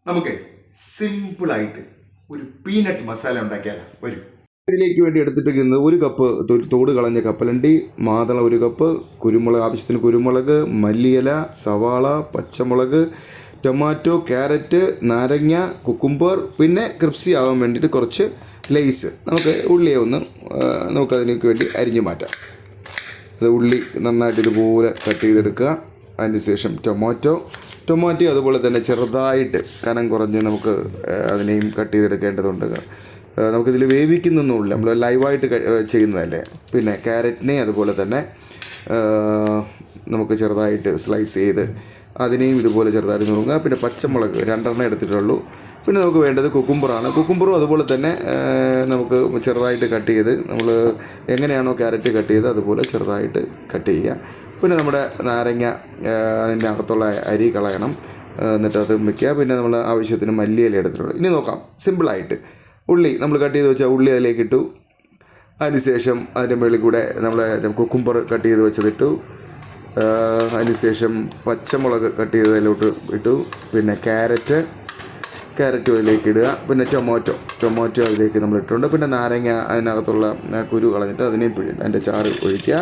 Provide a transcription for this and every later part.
നമുക്ക് സിമ്പിളായിട്ട് ഒരു പീനട്ട് മസാല ഉണ്ടാക്കിയാലോ. വരും. ഇതിലേക്ക് വേണ്ടി എടുത്തിട്ടിരിക്കുന്നത് 1 കപ്പ് തോട് കളഞ്ഞ കപ്പലണ്ടി, മാതള 1 കപ്പ്, കുരുമുളക് ആവശ്യത്തിന് കുരുമുളക്, മല്ലിയില, സവാള, പച്ചമുളക്, ടൊമാറ്റോ, ക്യാരറ്റ്, നാരങ്ങ, കുക്കുംബർ, പിന്നെ ക്രിപ്സി ആവാൻ വേണ്ടിയിട്ട് കുറച്ച് ലേസ്. നമുക്ക് ഉള്ളിയെ നമുക്കതിലേക്ക് വേണ്ടി അരിഞ്ഞു മാറ്റാം. അത് ഉള്ളി നന്നായിട്ട് ഇതുപോലെ കട്ട് ചെയ്തെടുക്കുക. അതിന് ശേഷം ടൊമാറ്റോ അതുപോലെ തന്നെ ചെറുതായിട്ട് കനം കുറഞ്ഞ് നമുക്ക് അതിനെയും കട്ട് ചെയ്തെടുക്കേണ്ടതുണ്ട്. നമുക്കിതിൽ വേവിക്കുന്നൊന്നുമില്ല, നമ്മൾ ലൈവായിട്ട് ചെയ്യുന്നതല്ലേ. പിന്നെ ക്യാരറ്റിനെ അതുപോലെ തന്നെ നമുക്ക് ചെറുതായിട്ട് സ്ലൈസ് ചെയ്ത് അതിനെയും ഇതുപോലെ ചെറുതായിട്ട് നുറുങ്ങുക. പിന്നെ പച്ചമുളക് 2 എടുത്തിട്ടുള്ളൂ. പിന്നെ നമുക്ക് വേണ്ടത് കുക്കുംബറും അതുപോലെ തന്നെ നമുക്ക് ചെറുതായിട്ട് കട്ട് ചെയ്ത് നമ്മൾ എങ്ങനെയാണോ ക്യാരറ്റ് കട്ട് ചെയ്ത് അതുപോലെ ചെറുതായിട്ട് കട്ട് ചെയ്യുക. പിന്നെ നമ്മുടെ നാരങ്ങ അതിൻ്റെ അകത്തുള്ള അരി കളയണം, എന്നിട്ട് അത് വയ്ക്കുക. പിന്നെ നമ്മൾ ആവശ്യത്തിന് മല്ലിയില എടുത്തിട്ടുണ്ട്. ഇനി നോക്കാം സിമ്പിളായിട്ട്. ഉള്ളി നമ്മൾ കട്ട് ചെയ്ത് വെച്ചാൽ ഉള്ളി അതിലേക്ക് ഇട്ടു. അതിനുശേഷം അതിൻ്റെ മുകളിൽ കൂടെ നമ്മൾ കുക്കുംബർ കട്ട് ചെയ്ത് വെച്ചതിട്ടു. അതിനുശേഷം പച്ചമുളക് കട്ട് ചെയ്തതിലോട്ട് ഇട്ടു. പിന്നെ ക്യാരറ്റ് അതിലേക്ക് ഇടുക. പിന്നെ ടൊമാറ്റോ അതിലേക്ക് നമ്മൾ ഇട്ടിട്ടുണ്ട്. പിന്നെ നാരങ്ങ അതിനകത്തുള്ള കുരു കളഞ്ഞിട്ട് അതിനെയും അതിൻ്റെ ചാറ് ഒഴിക്കുക.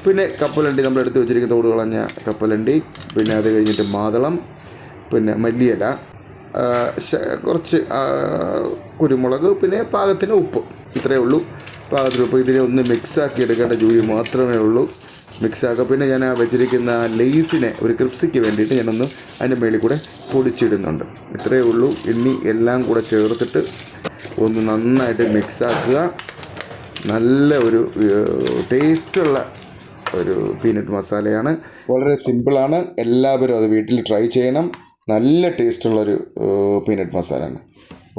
പിന്നെ കപ്പലണ്ടി നമ്മൾ എടുത്ത് വെച്ചിരിക്കുന്ന തോട് കളഞ്ഞ കപ്പലണ്ടി, പിന്നെ അത് കഴിഞ്ഞിട്ട് മാതളം, പിന്നെ മല്ലിയില, കുറച്ച് കുരുമുളക്, പിന്നെ പാകത്തിന് ഉപ്പ്. ഇത്രയേ ഉള്ളൂ. പാകത്തിന് ഉപ്പ്. ഇതിനെ ഒന്ന് മിക്സാക്കി എടുക്കേണ്ട ജോലി മാത്രമേ ഉള്ളൂ. മിക്സാക്കുക. പിന്നെ ഞാൻ വെച്ചിരിക്കുന്ന ലേസിനെ ഒരു ക്രിപ്സിക്ക് വേണ്ടിയിട്ട് ഞാനൊന്ന് അതിൻ്റെ മേളിൽ കൂടെ പൊടിച്ചിടുന്നുണ്ട്. ഇത്രയേ ഉള്ളൂ. ഇനി എല്ലാം കൂടെ ചേർത്തിട്ട് ഒന്ന് നന്നായിട്ട് മിക്സാക്കുക. നല്ല ഒരു ടേസ്റ്റുള്ള ഒരു പീനട്ട് മസാലയാണ്. വളരെ സിമ്പിളാണ്. എല്ലാവരും അത് വീട്ടിൽ ട്രൈ ചെയ്യണം. നല്ല ടേസ്റ്റുള്ളൊരു പീനട്ട് മസാലയാണ്.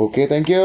Okay, thank you.